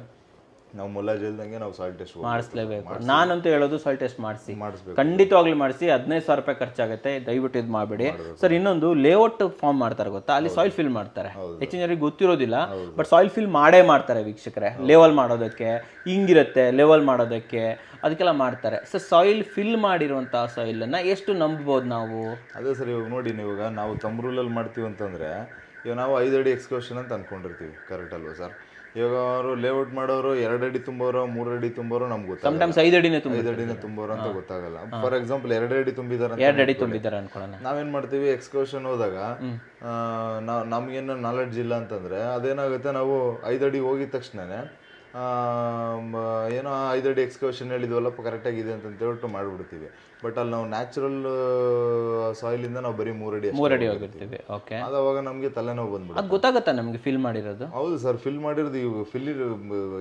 ನಾವು ಮೊಲಾಜ್ ಹೇಳ್ದಂಗೆ ನಾವು ಸಾಯಿಲ್ ಟೆಸ್ಟ್ ಮಾಡಿಸ್ಲೇಬೇಕು. ನಾನಂತೂ ಹೇಳೋದು ಸಾಯಿಲ್ ಟೆಸ್ಟ್ ಮಾಡಿಸ್ಬೇಕು, ಖಂಡಿತವಾಗ್ಲೂ ಮಾಡಿಸಿ. 15,000 ಖರ್ಚಾಗುತ್ತೆ, ದಯವಿಟ್ಟು ಇದು ಮಾಡಬೇಡಿ ಸರ್. ಇನ್ನೊಂದು ಲೇಔಟ್ ಫಾರ್ಮ್ ಮಾಡ್ತಾರೆ ಗೊತ್ತಾ, ಅಲ್ಲಿ ಸಾಯಿಲ್ ಫಿಲ್ ಮಾಡ್ತಾರೆ. ಹೆಚ್ಚಿನ ಜನರಿಗೆ ಗೊತ್ತಿರೋದಿಲ್ಲ, ಬಟ್ ಸಾಯಿಲ್ ಫಿಲ್ ಮಾಡೇ ಮಾಡ್ತಾರೆ ವೀಕ್ಷಕರೇ. ಲೆವೆಲ್ ಮಾಡೋದಕ್ಕೆ ಹಿಂಗಿರುತ್ತೆ, ಲೆವೆಲ್ ಮಾಡೋದಕ್ಕೆ ಅದಕ್ಕೆಲ್ಲ ಮಾಡ್ತಾರೆ. ಸೊ ಸಾಯಿಲ್ ಫಿಲ್ ಮಾಡಿರುವಂತಹ ಸಾಯಿಲ್ ಅನ್ನ ಎಷ್ಟು ನಂಬ್ಬೋದು ನಾವು? ಅದೇ ಸರ್, ಇವಾಗ ನೋಡಿ, ಇವಾಗ ನಾವು ತಮ್ರೂಲಲ್ಲಿ ಮಾಡ್ತೀವಿ ಅಂತಂದ್ರೆ ಇವಾಗ ನಾವು 5 ಅಡಿ ಎಕ್ಸ್ಕವೇಷನ್ ಅಂತ ಅನ್ಕೊಂಡಿರ್ತೀವಿ, ಕರೆಕ್ಟ್ ಅಲ್ವಾ ಸರ್? ಇವಾಗ ಅವರು ಲೇಔಟ್ ಮಾಡೋರು 2 ಅಡಿ ತುಂಬೋರು, 3 ಅಡಿ ತುಂಬೋರು ನಮ್ಗೆ ಗೊತ್ತಾಗಲ್ಲ. 5 ಅಡಿನೇ ತುಂಬೋರು ಅಂತ ಗೊತ್ತಾಗಲ್ಲ. ಫಾರ್ ಎಕ್ಸಾಂಪಲ್ 2 ಅಡಿ ತುಂಬಿದಾರೆ, 2 ಅಡಿ ತುಂಬಿದಾರೆ ಅನ್ಕೊಳ್ಳೋಣ. ನಾವೇನ್ ಮಾಡ್ತೀವಿ, ಎಕ್ಸ್ಕವೇಷನ್ ಹೋದಾಗ ನಮ್ಗೇನು ನಾಲೆಡ್ಜ್ ಇಲ್ಲ ಅಂತಂದ್ರೆ ಅದೇನಾಗುತ್ತೆ, ನಾವು 5 ಅಡಿ ಹೋಗಿದ ತಕ್ಷಣನೇ ಏನೋ 5 ಅಡಿ ಎಕ್ಸ್ಕವೇಷನ್ ಹೇಳಿದ್ವಲ್ಲಪ್ಪ ಕರೆಕ್ಟಾಗಿದೆ ಅಂತ ಹೇಳ್ಬಿಟ್ಟು ಮಾಡಿಬಿಡ್ತೀವಿ. ಬಟ್ ಅಲ್ಲಿ ನಾವು ನ್ಯಾಚುರಲ್ ಸಾಯಿಲಿಂದ ನಾವು ಬರೀ 3 ಅಡಿ ಹೋಗಿರ್ತೀವಿ. ಓಕೆ. ಅವಾಗ ನಮಗೆ ತಲೆನೋವು ಬಂದ್ಬಿಡುತ್ತೆ. ಅದು ಗೊತ್ತಾಗುತ್ತಾ ನಮಗೆ ಫಿಲ್ ಮಾಡಿರೋದು? ಹೌದು ಸರ್, ಫಿಲ್ ಮಾಡಿರೋದು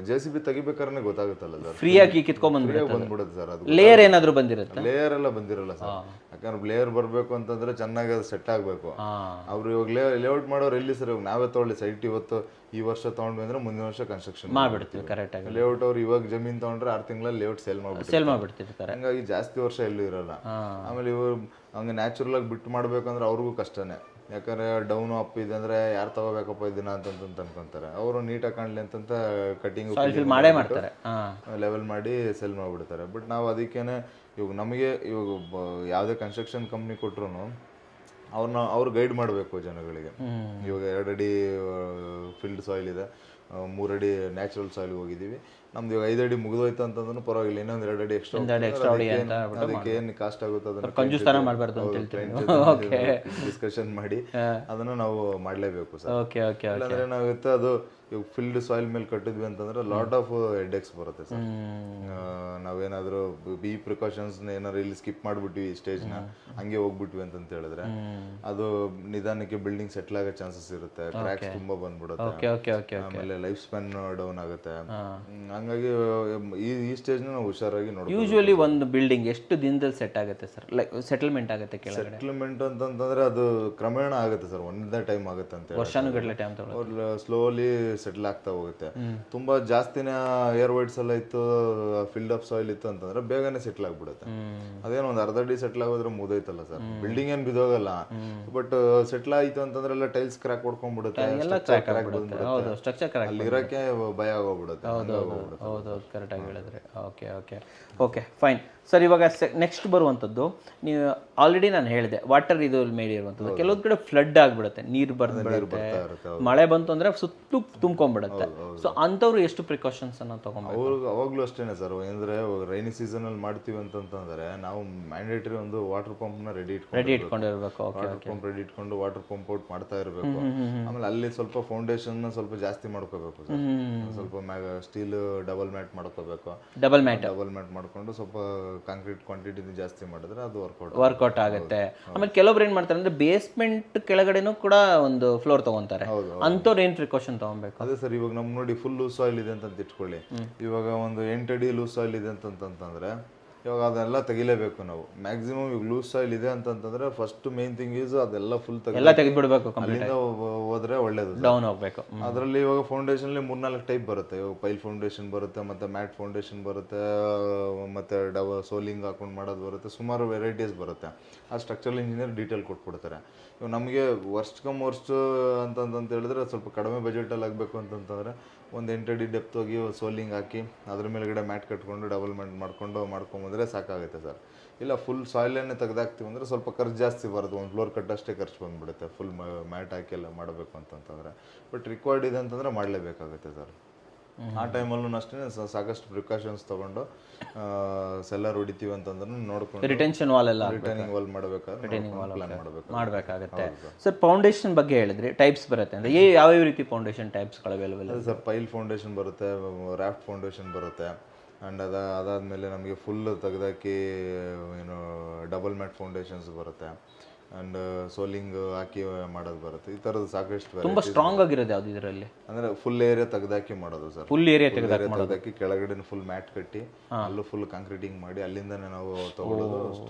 JCB ತೆಗಿಬೇಕಾದ್ರೆ ಗೊತ್ತಾಗುತ್ತಲ್ಲ ಸರ್, ಫ್ರೀಯಾಗಿ ಕಿತ್ಕೊಂಡ್ ಬಂದ್ಬಿಡುತ್ತೆ ಸರ್. ಅದು ಲೇಯರ್ ಏನಾದ್ರು ಬಂದಿರುತ್ತೆ? ಲೇಯರ್ ಎಲ್ಲ ಬಂದಿರಲ್ಲ ಸರ್, ಯಾಕಂದ್ರೆ ಲೇಯರ್ ಬರಬೇಕು ಅಂತಂದ್ರೆ ಚೆನ್ನಾಗಿ ಅದು ಸೆಟ್ ಆಗಬೇಕು. ಅವ್ರು ಇವಾಗ ಲೇಔಟ್ ಮಾಡೋರು ಎಲ್ಲಿ ಸರ್, ಇವಾಗ ನಾವೇ ತೊಗೊಳ್ಳಿ ಸೈಟ್ ಇವತ್ತು ಈ ವರ್ಷ ತೊಗೊಂಡ್ವಿ ಅಂದ್ರೆ ಮುಂದಿನ ವರ್ಷ ಕನ್ಸ್ಟ್ರಕ್ಷನ್ ಮಾಡ್ಬಿಡ್ತೀವಿ. ಕರೆಕ್ಟ್ ಆಗಿ ಲೇಔಟ್ ಅವ್ರು ಇವಾಗ ಜಮೀನ್ ತೊಗೊಂಡ್ರೆ 6 ತಿಂಗಳಲ್ಲಿ ಲೇಔಟ್ ಸೇಲ್ ಮಾಡ್ಬಿಡ್ತಿರ್ತಾರೆ, ಹಂಗಾಗಿ ಜಾಸ್ತಿ ವರ್ಷ ಎಲ್ಲೂ ಇರಲ್ಲ. ಆಮೇಲೆ ಇವರು ಹಂಗೆ ನ್ಯಾಚುರಲ್ ಆಗಿ ಬಿಟ್ಟು ಮಾಡ್ಬೇಕಂದ್ರೆ ಅವ್ರಿಗೂ ಕಷ್ಟನೇ, ಯಾಕಂದ್ರೆ ಡೌನ್ ಅಪ್ ಇದೆ ಅಂದ್ರೆ ಯಾರು ತಗೋಬೇಕಪ್ಪ ಇದನ್ನ ಅಂತ ಅನ್ಕೊಂತಾರೆ. ಅವರು ನೀಟಾಗಿ ಕಾಣಲಿ ಅಂತಂತ ಕಟಿಂಗ್ ಮಾಡೇ ಮಾಡ್ತಾರೆ, ಲೆವೆಲ್ ಮಾಡಿ ಸೆಲ್ ಮಾಡ್ಬಿಡ್ತಾರೆ. ಬಟ್ ನಾವು ಅದಕ್ಕೇನೆ ಇವಾಗ ನಮಗೆ ಇವಾಗ ಯಾವುದೇ ಕನ್ಸ್ಟ್ರಕ್ಷನ್ ಕಂಪ್ನಿ ಕೊಟ್ರು ಅವ್ರು ಗೈಡ್ ಮಾಡಬೇಕು ಜನಗಳಿಗೆ. ಇವಾಗ 2 ಅಡಿ ಫಿಲ್ಡ್ ಸಾಯಿಲ್ ಇದೆ, 3 ಅಡಿ ನ್ಯಾಚುರಲ್ ಸಾಯಿಲ್ಗೆ ಹೋಗಿದ್ದೀವಿ. ನಮ್ದು ಇವಾಗ 5 ಅಡಿ ಮುಗಿದೋಯ್ತು ಅಂತಂದ್ರೂ ಪರವಾಗಿಲ್ಲ, ಇನ್ನೊಂದು 2 ಅಡಿ ಎಕ್ಸ್ಟ್ರಾ ಅದಕ್ಕೆ ಏನು ಕಾಸ್ಟ್ ಆಗುತ್ತೆ ಅದನ್ನು ಡಿಸ್ಕಷನ್ ಮಾಡಿ ಅದನ್ನು ನಾವು ಮಾಡಲೇಬೇಕು ಸರ್. ಇಲ್ಲಾಂದ್ರೆ ನಾವಿರುತ್ತೆ ಅದು ಇವಾಗ ಫಿಲ್ಡ್ ಸಾಯಿಲ್ ಮೇಲೆ ಕಟ್ಟಿದ್ವಿ ಅಂತಂದ್ರೆ ಲಾಟ್ ಆಫ್ ಹೆಡ್ಎಕ್ಸ್ ಬರುತ್ತೆ ಸರ್. ನಾವೇನಾದ್ರೂ ಈ ಪ್ರಿಕಾಷನ್ಸ್ ಏನಾದ್ರು ಇಲ್ಲಿ ಸ್ಕಿಪ್ ಮಾಡ್ಬಿಟ್ವಿ ಸ್ಟೇಜ್ನ, ಹಂಗೆ ಹೋಗ್ಬಿಟ್ವಿ ಅಂತ ಹೇಳಿದ್ರೆ ಅದು ನಿಧಾನಕ್ಕೆ ಬಿಲ್ಡಿಂಗ್ ಸೆಟ್ಲ್ ಆಗೋ ಚಾನ್ಸಸ್ ಇರುತ್ತೆ, ಕ್ರ್ಯಾಕ್ಸ್ ತುಂಬಾ ಬಂದ್ಬಿಡುತ್ತೆ, ಆಮೇಲೆ ಲೈಫ್ ಸ್ಪ್ಯಾನ್ ಡೌನ್ ಆಗುತ್ತೆ. ಹಂಗಾಗಿ ಈ ಸ್ಟೇಜ್ನ ನಾವು ಹುಷಾರಾಗಿ ನೋಡ್ತೀವಿ. ಯೂಶುವಲಿ ಒಂದು ಬಿಲ್ಡಿಂಗ್ ಎಷ್ಟು ದಿನದಲ್ಲಿ ಸೆಟ್ ಆಗುತ್ತೆ ಸರ್, ಲೈಕ್ ಸೆಟಲ್ಮೆಂಟ್ ಆಗುತ್ತೆ ಕೆಳಗಡೆ? ಸೆಟಲ್ಮೆಂಟ್ ಅಂತಂದ್ರೆ ಅದು ಕ್ರಮೇಣ ಆಗುತ್ತೆ ಸರ್, ಒಂದೇ ಟೈಮ್ ಆಗುತ್ತೆ ಅಂತ ವರ್ಷಾನುಗಟ್ಟಲೆ ಟೈಮ್ ತಗೊಳ್ಳುತ್ತೆ, ಸ್ಲೋಲಿ ಸೆಟ್ಲ್ ಆಗ್ತಾ ಹೋಗುತ್ತೆ. ತುಂಬಾ ಜಾಸ್ತಿನ ಏರ್ ವೈಡ್ಸ್ ಎಲ್ಲ ಇತ್ತು, ಫಿಲ್ಡ್ ಅಪ್ ಸಾಯಿಲ್ ಇತ್ತು ಅಂತಂದ್ರೆ ಬೇಗನೆ ಸೆಟ್ಲ್ ಆಗ್ಬಿಡುತ್ತೆ. ಅದೇನೋ ಒಂದು ಅರ್ಧ ಅಡಿ ಸೆಟ್ಲ್ ಆಗೋದ್ರೆ ಮುದೈತಲ್ಲ ಸರ್, ಬಿಲ್ಡಿಂಗ್ ಏನ್ ಬಿದೋಗಲ್ಲ, ಬಟ್ ಸೆಟ್ಲ್ ಆಯ್ತು ಅಂತಂದ್ರೆ ಎಲ್ಲ ಟೈಲ್ಸ್ ಕ್ರ್ಯಾಕ್ ಹೊಡ್ಕೊಂಡ್ಬಿಡುತ್ತೆ, ಅಲ್ಲಿ ಇರಕ್ಕೆ ಭಯ ಆಗೋಗ್ಬಿಡುತ್ತೆ. ಹೌದು, ಕರೆಕ್ಟಾಗಿ ಹೇಳಿದ್ರೆ. Okay fine sir. ಇವಾಗ ನೆಕ್ಸ್ಟ್ ಬರುವಂಥದ್ದು, ನೀವು ಆಲ್ರೆಡಿ ನಾನು ಹೇಳಿದೆ ವಾಟರ್ ಇದು ಮೇಲೆ ಇರುವಂಥದ್ದು, ಕೆಲವೊಂದು ಕಡೆ ಫ್ಲಡ್ ಆಗಿಬಿಡುತ್ತೆ, ನೀರು ಬರ್ಬಿಡುತ್ತೆ, ಮಳೆ ಬಂತು ಅಂದ್ರೆ ಸುತ್ತು ತುಂಬ್ಕೊಂಡ್ಬಿಡುತ್ತೆ. ಸೊ ಅಂಥವ್ರು ಎಷ್ಟು ಪ್ರಿಕಾಷನ್ಸ್ ಅನ್ನ ತಗೊಂಡ್ಬೇಕು? ಅವಾಗ್ಲೂ ಅಷ್ಟೇನೆ ಸರ್. ಅಂದ್ರೆ ರೈನಿ ಸೀಸನ್ ಅಲ್ಲಿ ಮಾಡ್ತೀವಿ ಅಂತಂದ್ರೆ ನಾವು ಮ್ಯಾಂಡೇಟರಿ ಒಂದು ವಾಟರ್ ಪಂಪ್ ನ ರೆಡಿ ಇಟ್ಕೊಂಡಿರ್ಬೇಕು, ವಾಟರ್ ಪಂಪ್ ರೆಡಿ ಇಟ್ಕೊಂಡು ವಾಟರ್ ಪಂಪ್ ಔಟ್ ಮಾಡ್ತಾ ಇರಬೇಕು. ಆಮೇಲೆ ಅಲ್ಲಿ ಸ್ವಲ್ಪ ಫೌಂಡೇಶನ್ ಸ್ವಲ್ಪ ಜಾಸ್ತಿ ಮಾಡ್ಕೋಬೇಕು ಸರ್, ಸ್ವಲ್ಪ ಸ್ಟೀಲ್ ಡಬಲ್ ಮ್ಯಾಟ್ ಮಾಡ್ಕೋಬೇಕು, ಡಬಲ್ ಮ್ಯಾಟ್ ಮಾಡ್ಕೊಂಡು ಸ್ವಲ್ಪ ಕಾಂಕ್ರೀಟ್ ಕ್ವಾಂಟಿಟಿ ಜಾಸ್ತಿ ಮಾಡಿದ್ರೆ ಅದು ವರ್ಕೌಟ್ ಆಗುತ್ತೆ. ಆಮೇಲೆ ಕೆಲವೊಬ್ರು ಏನ್ ಮಾಡ್ತಾರೆ ಅಂದ್ರೆ ಬೇಸ್ಮೆಂಟ್ ಕೆಳಗಡೆನೂ ಕೂಡ ಒಂದು ಫ್ಲೋರ್ ತಗೊಂತಾರೆ, ಅಂಥವ್ರು ಏನ್ ಪ್ರಿಕಾಷನ್ ತಗೊಬೇಕು? ಅದೇ ಸರ್, ಇವಾಗ ನಮ್ ನೋಡಿ ಫುಲ್ ಲೂಸ್ ಸಾಯಿಲ್ ಇದೆ ಅಂತ ಇಟ್ಕೊಳ್ಳಿ, ಇವಾಗ ಒಂದು 8 ಅಡಿ ಲೂಸ್ ಸಾಯಿಲ್ ಇದೆ ಅಂತಂತಂದ್ರೆ ಇವಾಗ ಅದೆಲ್ಲ ತೆಗಿಲೇಬೇಕು ನಾವು. ಮ್ಯಾಕ್ಸಿಮಮ್ ಈಗ ಲೂಸ್ ಸಾಯಿಲ್ ಇದೆ ಅಂತಂದ್ರೆ ಫಸ್ಟ್ ಮೇನ್ ಥಿಂಗ್ ಈಸ್ ಅದೆಲ್ಲ ಫುಲ್ ತೆಗೆದ್ಬಿಡ್ಬೇಕು, ಅಲ್ಲಿಂದ ಹೋದ್ರೆ ಒಳ್ಳೇದು, ಡೌನ್ ಹೋಗ್ಬೇಕು. ಅದರಲ್ಲಿ ಇವಾಗ ಫೌಂಡೇಶನ್ 3-4 ಟೈಪ್ ಬರುತ್ತೆ. ಇವಾಗ ಪೈಲ್ ಫೌಂಡೇಶನ್ ಬರುತ್ತೆ, ಮತ್ತೆ ಮ್ಯಾಟ್ ಫೌಂಡೇಶನ್ ಬರುತ್ತೆ, ಮತ್ತೆ ಸೋಲಿಂಗ್ ಹಾಕೊಂಡು ಮಾಡೋದು ಬರುತ್ತೆ, ಸುಮಾರು ವೆರೈಟೀಸ್ ಬರುತ್ತೆ. ಆ ಸ್ಟ್ರಕ್ಚರಲ್ ಇಂಜಿನಿಯರ್ ಡೀಟೇಲ್ ಕೊಟ್ಬಿಡ್ತಾರೆ. ಇವಾಗ ನಮಗೆ ವರ್ಸ್ಟ್ ಕಮ್ ವರ್ಸ್ಟ್ ಅಂತ ಹೇಳಿದ್ರೆ ಸ್ವಲ್ಪ ಕಡಿಮೆ ಬಜೆಟಲ್ಲಿ ಆಗಬೇಕು ಅಂತಂತಂದ್ರೆ ಒಂದು 8 ಅಡಿ ಡೆಪ್ತ್ ಹೋಗಿ ಸೋಲಿಂಗ್ ಹಾಕಿ ಅದ್ರ ಮೇಲ್ಗಡೆ ಮ್ಯಾಟ್ ಕಟ್ಕೊಂಡು ಡಬಲ್ ಮ್ಯಾಟ್ ಮಾಡ್ಕೊಂಬಂದ್ರೆ ಸಾಕಾಗುತ್ತೆ ಸರ್. ಇಲ್ಲ ಫುಲ್ ಸಾಯಿಲನ್ನೇ ತೆಗೆದಾಕ್ತೀವಿ ಅಂದರೆ ಸ್ವಲ್ಪ ಖರ್ಚು ಜಾಸ್ತಿ ಬರುತ್ತೆ, ಒಂದು ಫ್ಲೋರ್ ಕಟ್ಟಷ್ಟೇ ಖರ್ಚು ಬಂದುಬಿಡುತ್ತೆ ಫುಲ್ ಮ್ಯಾಟ್ ಹಾಕಿ ಎಲ್ಲ ಮಾಡಬೇಕು ಅಂತಂತಂದರೆ. ಬಟ್ ರಿಕ್ವೈರ್ಡ್ ಇದೆ ಅಂತಂದರೆ ಮಾಡಲೇಬೇಕಾಗುತ್ತೆ ಸರ್. ಆ ಟೈಮಲ್ಲೂ ಅಷ್ಟೇ ಸಾಕಷ್ಟು ಪ್ರಿಕಾಷನ್ಸ್ ತೊಗೊಂಡು ಸೆಲ್ಲರ್ ಹೊಡಿತೀವಿ ಅಂತಂದ್ರೆ ನೋಡ್ಕೊಂಡು ರಿಟೆನ್ಷನ್ ವಾಲ್ ಎಲ್ಲ ರಿಟರ್ನಿಂಗ್ ವಾಲ್ ಮಾಡಬೇಕಾಗುತ್ತೆ. ಸರ್ ಫೌಂಡೇಶನ್ ಬಗ್ಗೆ ಹೇಳಿದ್ರಿ, ಟೈಪ್ಸ್ ಬರುತ್ತೆ ಅಂದರೆ ಯಾವ ರೀತಿ ಫೌಂಡೇಶನ್ ಟೈಪ್ಸ್ಗಳು ಅವೈಲೇಬಲ್? ಸರ್ ಪೈಲ್ ಫೌಂಡೇಶನ್ ಬರುತ್ತೆ, ರಾಫ್ಟ್ ಫೌಂಡೇಶನ್ ಬರುತ್ತೆ, ಆ್ಯಂಡ್ ಅದಾದಮೇಲೆ ನಮಗೆ ಫುಲ್ ತೆಗೆದಾಕಿ ಏನು ಡಬಲ್ ಮ್ಯಾಟ್ ಫೌಂಡೇಶನ್ಸ್ ಬರುತ್ತೆ, ಆ್ಯಂಡ್ ಸೋಲಿಂಗ್ ಹಾಕಿ ಮಾಡೋದು ಬರುತ್ತೆ. ಈ ಥರದ್ದು ಸಾಕಷ್ಟು ತುಂಬ ಸ್ಟ್ರಾಂಗ್ ಆಗಿರೋದು ಯಾವ್ದು ಇದರಲ್ಲಿ? ಅಂದರೆ ಫುಲ್ ಏರಿಯಾ ತೆಗೆದಾಕಿ ಮಾಡೋದು ಸರ್, ಫುಲ್ ಏರಿಯಾ ತೆಗೆದಾಕಿ ಕೆಳಗಡೆ ಫುಲ್ ಮ್ಯಾಟ್ ಕಟ್ಟಿ ಅಲ್ಲೂ ಫುಲ್ ಕಾಂಕ್ರೀಟಿಂಗ್ ಮಾಡಿ ಅಲ್ಲಿಂದನೇ ನಾವು ತಗೊಳ್ಳೋದು.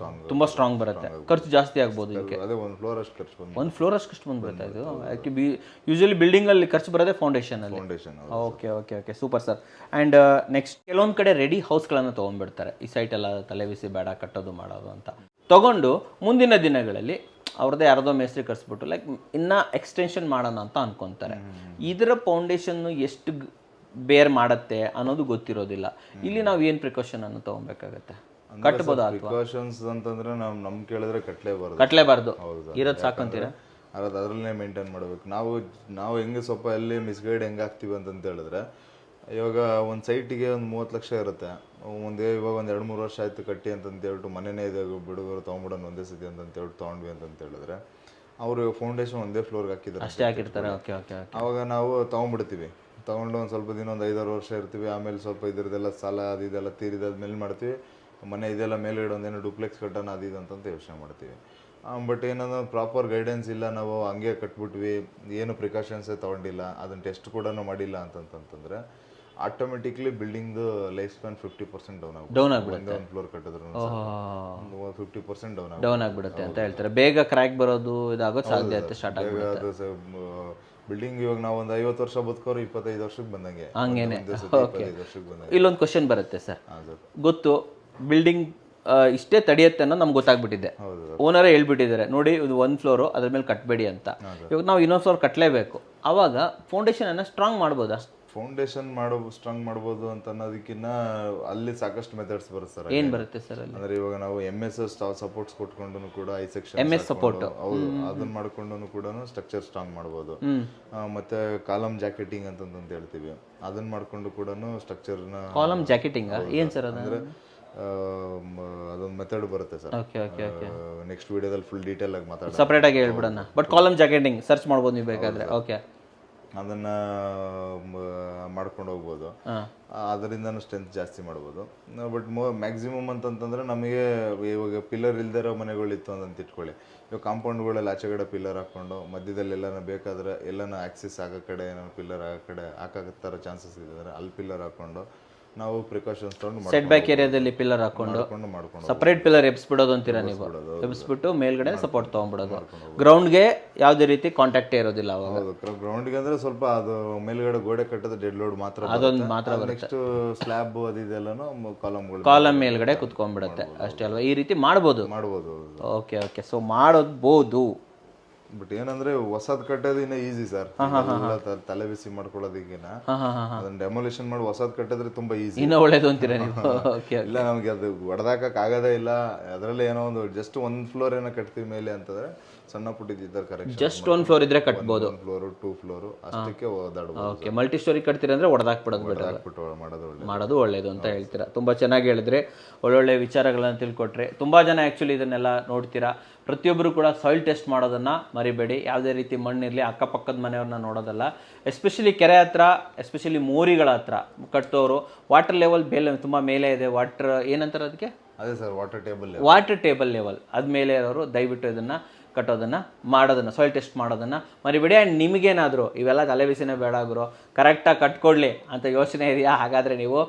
ತುಂಬ ಸ್ಟ್ರಾಂಗ್ ಬರುತ್ತೆ, ಖರ್ಚು ಜಾಸ್ತಿ ಆಗ್ಬೋದು ಇದಕ್ಕೆ. ಅದೇ ಒಂದು ಫ್ಲೋರ್ ಅಷ್ಟು ಖರ್ಚು ಬಂದು ಒಂದು ಫ್ಲೋರ್ ಅಷ್ಟು ಬಂದ್ಬಿಡುತ್ತೆ ಇದು. ಯೂಶಲಿ ಬಿಲ್ಡಿಂಗ್ ಅಲ್ಲಿ ಖರ್ಚು ಬರೋದೇ foundation. Okay super sir. And next ಕೆಲವೊಂದು ಕಡೆ ರೆಡಿ ಹೌಸ್ಗಳನ್ನು ತೊಗೊಂಡ್ಬಿಡ್ತಾರೆ, ಈ ಸೈಟ್ ಎಲ್ಲ ತಲೆ ಬಿಸಿ ಬೇಡ ಕಟ್ಟೋದು ಮಾಡೋದು ಅಂತ ತಗೊಂಡು ಮುಂದಿನ ದಿನಗಳಲ್ಲಿ ಅವ್ರದ್ದೇ ಯಾರದೋ ಮೇಸ್ತ್ರಿ ಕರ್ಸ್ಬಿಟ್ಟು ಲೈಕ್ ಇನ್ನೂ ಎಕ್ಸ್ಟೆನ್ಷನ್ ಮಾಡೋಣ ಅಂತ ಅನ್ಕೊತಾರೆ. ಇದರ ಫೌಂಡೇಶನ್ನು ಎಷ್ಟು ಬೇರ್ ಮಾಡುತ್ತೆ ಅನ್ನೋದು ಗೊತ್ತಿರೋದಿಲ್ಲ. ಇಲ್ಲಿ ನಾವು ಏನು ಪ್ರಿಕಾಷನ್ ಅನ್ನು ತೊಗೊಬೇಕಾಗತ್ತೆ? ಕಟ್ಬೋದು ಪ್ರಿಕಾಷನ್ಸ್ ಅಂತಂದ್ರೆ ನಮ್ ಕೇಳಿದ್ರೆ ಕಟ್ಲೇಬಾರ್ದು, ಇರೋದು ಸಾಕಂತೀರಾ? ಅದರಲ್ಲೇ ಮೇಂಟೈನ್ ಮಾಡಬೇಕು. ನಾವು ಹೆಂಗೆ ಸ್ವಲ್ಪ ಎಲ್ಲಿ ಮಿಸ್ಗೈಡ್ ಹೆಂಗೆ ಆಗ್ತೀವಿ ಅಂತಂತ ಹೇಳಿದ್ರೆ, ಇವಾಗ ಒಂದು ಸೈಟಿಗೆ ಒಂದು 30 ಲಕ್ಷ ಇರುತ್ತೆ, ಇವಾಗ ಒಂದು 2-3 ವರ್ಷ ಆಯ್ತು ಕಟ್ಟಿ ಅಂತಂತೇಳ್ಬಿಟ್ಟು ಮನೆಯೇ ಇದೆ ಬಿಡುಗರು ತೊಗೊಂಬಿಡೋಣ ಒಂದೇ ಸತಿ ಅಂತಂತೇಳ್ಬಿಟ್ಟು ತೊಗೊಂಡ್ವಿ ಅಂತ ಹೇಳಿದ್ರೆ ಅವರು ಫೌಂಡೇಶನ್ ಒಂದೇ ಫ್ಲೋರ್ಗೆ ಹಾಕಿರ್ತಾರೆ. ಅವಾಗ ನಾವು ತೊಗೊಂಡ್ಬಿಡ್ತೀವಿ, ತೊಗೊಂಡು ಒಂದು ಸ್ವಲ್ಪ ದಿನ ಒಂದು 5-6 ವರ್ಷ ಇರ್ತೀವಿ. ಆಮೇಲೆ ಸ್ವಲ್ಪ ಇದ್ರದ್ದೆಲ್ಲ ಸಾಲ ಅದೆಲ್ಲ ತೀರಿದಾದ್ಮೇಲೆ ಮಾಡ್ತೀವಿ, ಮನೆ ಇದೆಲ್ಲ ಮೇಲ್ಗಡೆ ಒಂದೇನೋ ಡೂಪ್ಲೆಕ್ಸ್ ಕಟ್ಟೋಣ ಅದು ಅಂತಂತ ಯೋಚನೆ ಮಾಡ್ತೀವಿ. ಬಟ್ ಏನಂದ್ರೆ ಪ್ರಾಪರ್ ಗೈಡೆನ್ಸ್ ಇಲ್ಲ, ನಾವು ಹಂಗೆ ಕಟ್ಬಿಟ್ವಿ, ಏನು ಪ್ರಿಕಾಷನ್ಸೇ ತೊಗೊಂಡಿಲ್ಲ, ಅದನ್ನು ಟೆಸ್ಟ್ ಕೂಡ ಮಾಡಿಲ್ಲ ಅಂತಂತಂದರೆ automatically building life span 50% down ಆಗುತ್ತೆ. ಒಂದು ಫ್ಲೋರ್ ಕಟ್ಟಿದ್ರು 50% ಡೌನ್ ಆಗಿಬಿಡುತ್ತೆ ಅಂತ ಹೇಳ್ತಾರೆ. ಬೇಗ ಕ್ರ್ಯಾಕ್ ಬರೋದು ಇದಾಗೋದು ಸಾಧ್ಯತೆ ಸ್ಟಾರ್ಟ್ ಆಗುತ್ತೆ. ಬಿಲ್ಡಿಂಗ್ ಇವಾಗ ನಾವು ಒಂದು 50 ವರ್ಷ ಬದುಕೋರು 25 ವರ್ಷಕ್ಕೆ ಬಂದಂಗೆ ಹಂಗೇನೆ. ಇಲ್ಲೊಂದು ಕ್ವಶನ್ ಬರುತ್ತೆ ಸರ್, ಗೊತ್ತು ಬಿಲ್ಡಿಂಗ್ ಇಷ್ಟೇ ತಡೆಯುತ್ತೆ ಅನ್ನೋ ನಮ್ಗೆ ಗೊತ್ತಾಗ್ಬಿಟ್ಟಿದೆ, ಓನರೇ ಹೇಳ್ಬಿಟ್ಟಿದ್ದಾರೆ ನೋಡಿ ಇದು 1 ಫ್ಲೋರು ಅದ್ರ ಮೇಲೆ ಕಟ್ಟಬೇಡಿ ಅಂತ. ಇವಾಗ ನಾವು ಇನ್ನೊಂದು ಫ್ಲೋರ್ ಕಟ್ಟಲೇಬೇಕು, ಅವಾಗ ಫೌಂಡೇಶನ್ ಅನ್ನ ಸ್ಟ್ರಾಂಗ್ ಮಾಡ್ಬೋದಾ? ಫೌಂಡೇಶನ್ ಸ್ಟ್ರಾಂಗ್ ಮಾಡ್ಬೋದು ಅಂತ ಅನ್ನೋದಕ್ಕಿಂತ ಅಲ್ಲಿ ಸಾಕಷ್ಟು ಮೆಥಡ್ಸ್ ಬರುತ್ತೆ ಸರ್. ಏನು ಬರುತ್ತೆ ಸರ್ ಅಲ್ಲಿ? ಅಂದ್ರೆ ಇವಾಗ ನಾವು MS ಸಪೋರ್ಟ್ಸ್ ಕೊಟ್ಕೊಂಡು ಕೂಡ ಐ ಸೆಕ್ಷನ್ ಹೌದು ಅದನ್ನ ಮಾಡ್ಕೊಂಡು ಕೂಡ ಸ್ಟ್ರಕ್ಚರ್ ಸ್ಟ್ರಾಂಗ್ ಮಾಡ್ಬೋದು. ಮತ್ತೆ ಕಾಲಮ್ ಜಾಕೆಟಿಂಗ್ ಅಂತ ಹೇಳ್ತೀವಿ, ಅದನ್ನ ಮಾಡ್ಕೊಂಡು ಕೂಡ ಸ್ಟ್ರಕ್ಚರ್ನ. ಕಾಲಮ್ ಜಾಕೆಟಿಂಗ್ ಏನು ಸರ್ ಅದು? ಅಂದ್ರೆ ಅದೊಂದು ಮೆಥಡ್ ಬರುತ್ತೆ ಸರ್. ನೆಕ್ಸ್ಟ್ ವಿಡಿಯೋದಲ್ಲಿ ಫುಲ್ ಡೀಟೇಲ್ ಆಗಿ ಮಾತಾಡೋಣ, ಸಪ್ರೇಟ್ ಆಗಿ ಹೇಳ್ಬಿಡೋಣ. ಬಟ್ ಕಾಲಮ್ ಜಾಕೆಟಿಂಗ್ ಸರ್ಚ್ ಮಾಡ್ಬೋದು ನೀವು ಬೇಕಾದ್ರೆ. ಓಕೆ, ಅದನ್ನ ಮಾಡ್ಕೊಂಡು ಹೋಗ್ಬೋದು, ಅದರಿಂದನೂ ಸ್ಟ್ರೆಂತ್ ಜಾಸ್ತಿ ಮಾಡ್ಬೋದು. ಬಟ್ ಮ್ಯಾಕ್ಸಿಮಮ್ ಅಂತಂತಂದ್ರೆ ನಮಗೆ ಇವಾಗ ಪಿಲ್ಲರ್ ಇಲ್ದೇ ಇರೋ ಮನೆಗಳಿತ್ತು ಅಂತ ಇಟ್ಕೊಳ್ಳಿ, ಇವಾಗ ಕಾಂಪೌಂಡ್ಗಳಲ್ಲಿ ಆಚೆಗಡೆ ಪಿಲ್ಲರ್ ಹಾಕೊಂಡು ಮಧ್ಯದಲ್ಲಿ ಎಲ್ಲಾನ ಬೇಕಾದ್ರೆ ಎಲ್ಲಾನ ಆಕ್ಸಿಸ್ ಆಗೋ ಕಡೆ ಏನೋ ಪಿಲ್ಲರ್ ಆಗೋ ಕಡೆ ಹಾಕೋ ಚಾನ್ಸಸ್ ಇದೆ, ಅಲ್ಲಿ ಪಿಲ್ಲರ್ ಹಾಕೊಂಡು ನಾವು ಪ್ರಿಕಾಷನ್ಸ್ ತಗೊಂಡು ಸೆಟ್ ಬ್ಯಾಕ್ ಏರಿಯಾದಲ್ಲಿ ಪಿಲ್ಲರ್ ಹಾಕೊಂಡು ಸಪರೇಟ್ ಪಿಲ್ಲರ್ ಎಬ್ಸ್ಬಿಡೋದು ಅಂತೀರಾ ನೀವು? ಎಬ್ಸ್ಬಿಟ್ಟು ಮೇಲ್ಗಡೆ ಸಪೋರ್ಟ್ ತೊಗೊಂಡ್ಬಿಡೋದು, ಗ್ರೌಂಡ್ಗೆ ಯಾವುದೇ ರೀತಿ ಕಾಂಟ್ಯಾಕ್ಟೇ ಇರೋದಿಲ್ಲ ಅವಾಗ. ಗ್ರೌಂಡ್ಗೆ ಅಂದ್ರೆ ಸ್ವಲ್ಪ ಅದು ಮೇಲ್ಗಡೆ ಗೋಡೆ ಕಟ್ಟೋದು ಡೆಡ್ ಲೋಡ್ ಮಾತ್ರ, ಅದೊಂದು ಮಾತ್ರ. ನೆಕ್ಸ್ಟ್ ಸ್ಲ್ಯಾಬ್ ಅದಿದೆಲ್ಲನೂ ಕಾಲಮ್ ಮೇಲ್ಗಡೆ ಕುತ್ಕೊಂಡ್ಬಿಡುತ್ತೆ ಅಷ್ಟೇ ಅಲ್ವಾ? ಈ ರೀತಿ ಮಾಡ್ಬೋದು. ಓಕೆ ಓಕೆ, ಸೊ ಮಾಡೋದ್ಬೋದು. ಬಟ್ ಏನಂದ್ರೆ ಹೊಸದ್ ಕಟ್ಟೋದು ಇನ್ನ ಈಸಿ ಸರ್, ತಲೆ ಬಿಸಿ ಮಾಡ್ಕೊಳ್ಳೋದಕ್ಕಿನ್ನ ಅದನ್ನ ಡೆಮೊಲಿಷನ್ ಮಾಡಿ ಹೊಸದ್ ಕಟ್ಟಿದ್ರೆ ತುಂಬಾ ಈಸಿ, ಇನ್ನೂ ಒಳ್ಳೇದು ಅಂತೀರಾ ನೀವು? ಇಲ್ಲ ನಮ್ಗೆ ಅದು ಹೊಡೆದಾಕಕ್ ಆಗದೇ ಇಲ್ಲ, ಅದರಲ್ಲಿ ಏನೋ ಒಂದು ಜಸ್ಟ್ ಒಂದ್ ಫ್ಲೋರ್ ಏನೋ ಕಟ್ತೀವಿ ಮೇಲೆ ಅಂತಂದ್ರೆ ಸಣ್ಣ ಪುಟ್ಟಿದ್ದಾರೆ ಕರೆಕ್ಷನ್, ಜಸ್ಟ್ 1 ಫ್ಲೋರ್ ಇದ್ರೆ ಕಟ್ಬೋದು, 1 ಫ್ಲೋರ್ 2 ಫ್ಲೋರ್ ಅಷ್ಟಕ್ಕೆ ಓದಾಡಬಹುದು. ಓಕೆ, ಮಲ್ಟಿ ಸ್ಟೋರಿ ಕಟ್ತೀರಾ ಅಂದ್ರೆ ಹೊಡೆದಾಕ್ಬಿಡೋದು ಮಾಡೋದು ಒಳ್ಳೇದು ಅಂತ ಹೇಳ್ತೀರಾ. ತುಂಬಾ ಚೆನ್ನಾಗಿ ಹೇಳಿದ್ರಿ, ಒಳ್ಳೊಳ್ಳೆ ವಿಚಾರಗಳನ್ನ ತಿಳ್ಕೊಟ್ರಿ. ತುಂಬಾ ಜನ ಆ್ಯಕ್ಚುಲಿ ಇದನ್ನೆಲ್ಲ ನೋಡ್ತೀರಾ, ಪ್ರತಿಯೊಬ್ಬರು ಕೂಡ ಸಾಯಿಲ್ ಟೆಸ್ಟ್ ಮಾಡೋದನ್ನ ಮರಿಬೇಡಿ. ಯಾವುದೇ ರೀತಿ ಮಣ್ಣಿರಲಿ, ಅಕ್ಕಪಕ್ಕದ ಮನೆಯವ್ರನ್ನ ನೋಡೋದಲ್ಲ. ಎಸ್ಪೆಷಲಿ ಕೆರೆ ಹತ್ರ, ಎಸ್ಪೆಷಲಿ ಮೋರಿಗಳ ಹತ್ರ ಕಟ್ಟೋರು ವಾಟರ್ ಲೆವೆಲ್ ತುಂಬ ಮೇಲೆ ಇದೆ, ವಾಟರ್ ಏನಂತಾರೆ ಅದಕ್ಕೆ? ಅದೇ ಸರ್, ವಾಟರ್ ಟೇಬಲ್ ಲೆವೆಲ್ ಅದ್ಮೇಲೆ ಇರೋರು ದಯವಿಟ್ಟು ಇದನ್ನು ಕಟ್ಟೋದನ್ನು ಮಾಡೋದನ್ನು ಸಾಯಿಲ್ ಟೆಸ್ಟ್ ಮಾಡೋದನ್ನು ಮರಿಬೇಡಿ. ಆ್ಯಂಡ್ ನಿಮಗೇನಾದರೂ ಇವೆಲ್ಲ ತಲೆಬಿಸಿನೇ ಬೇಡ ಗುರು, ಕರೆಕ್ಟಾಗಿ ಕಟ್ಕೊಡ್ಲಿ ಅಂತ ಯೋಚನೆ ಇದೆಯಾ? ಹಾಗಾದರೆ ನೀವು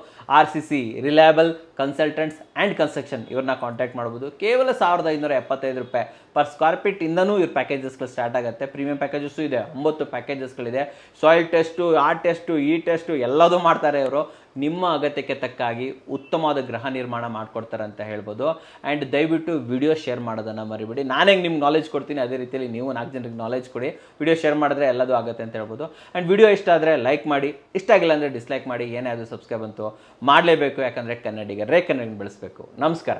RCC reliable consultants and construction ಇವ್ರನ್ನ ಕಾಂಟ್ಯಾಕ್ಟ್ ಮಾಡ್ಬೋದು. ಕೇವಲ 1575 ರೂಪಾಯಿ ಪರ್ ಸ್ಕ್ವೇರ್ ಫೀಟ್ ಇಂದನೂ ಇವ್ರ ಪ್ಯಾಕೇಜಸ್ಗಳು ಸ್ಟಾರ್ಟ್ ಆಗುತ್ತೆ. ಪ್ರೀಮಿಯಂ ಪ್ಯಾಕೇಜಸ್ಸು ಇದೆ, 9 ಪ್ಯಾಕೇಜಸ್ಗಳಿದೆ. ಸಾಯಿಲ್ ಟೆಸ್ಟು, ಆ ಟೆಸ್ಟು, ಈ ಟೆಸ್ಟು ಎಲ್ಲದೂ ಮಾಡ್ತಾರೆ ಇವರು. ನಿಮ್ಮ ಅಗತ್ಯಕ್ಕೆ ತಕ್ಕಾಗಿ ಉತ್ತಮವಾದ ಗೃಹ ನಿರ್ಮಾಣ ಮಾಡಿಕೊಡ್ತಾರೆ ಅಂತ ಹೇಳ್ಬೋದು. ಆ್ಯಂಡ್ ದಯವಿಟ್ಟು ವಿಡಿಯೋ ಶೇರ್ ಮಾಡೋದನ್ನು ಮರಿಬೇಡಿ. ನಾನು ಹೆಂಗೆ ನಿಮ್ಗೆ ನಾಲೆಜ್ ಕೊಡ್ತೀನಿ ಅದೇ ರೀತಿಯಲ್ಲಿ ನೀವು 4 ಜನರಿಗೆ ನಾಲೆಜ್ ಕೊಡಿ. ವಿಡಿಯೋ ಶೇರ್ ಮಾಡಿದ್ರೆ ಎಲ್ಲದೂ ಆಗುತ್ತೆ ಅಂತ ಹೇಳ್ಬೋದು. ಆ್ಯಂಡ್ ವಿಡಿಯೋ ಇಷ್ಟ ಆದರೆ ಲೈಕ್ ಮಾಡಿ, ಇಷ್ಟ ಆಗಿಲ್ಲ ಅಂದರೆ ಡಿಸ್ಲೈಕ್ ಮಾಡಿ. ಏನೇ ಅದು ಸಬ್ಸ್ಕ್ರೈಬ್ ಅಂತೂ ಮಾಡಲೇಬೇಕು, ಯಾಕಂದರೆ ಕನ್ನಡಿಗರೇ ಕನ್ನಡಿಗರನ್ನ ಬೆಳೆಸಬೇಕು. ನಮಸ್ಕಾರ.